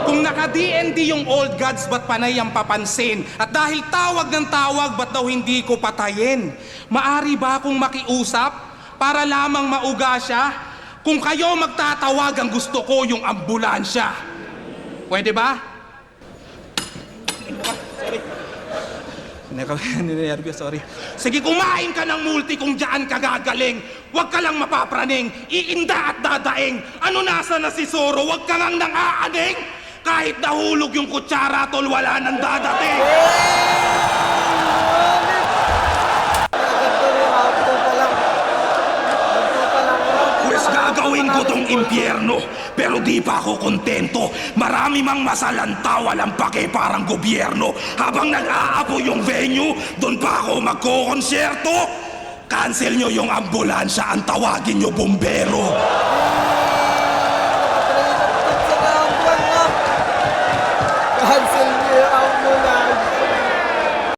Kung naka-DND yung old gods, ba't panay ang papansin? At dahil tawag ng tawag, ba't daw hindi ko patayin? Maari ba akong makiusap para lamang mauga siya? Kung kayo magtatawag, ang gusto ko yung ambulansya. Pwede ba? Sorry. Sige, kumain ka ng multi kung diyan ka gagaling. Huwag ka lang mapapraning, iinda at dadaing. Ano nasa na si Zoro, huwag ka lang nang aaning. Kahit nahulog yung kutsara, tol, wala nang dadating. Pwes gagawin ko tong impyerno, pero di pa ako kontento. Marami mang masalanta, walang pake parang gobyerno. Habang nag-aapo yung venue, doon pa ako magkokonsyerto. Cancel nyo yung ambulansya, ang tawagin nyo bumbero.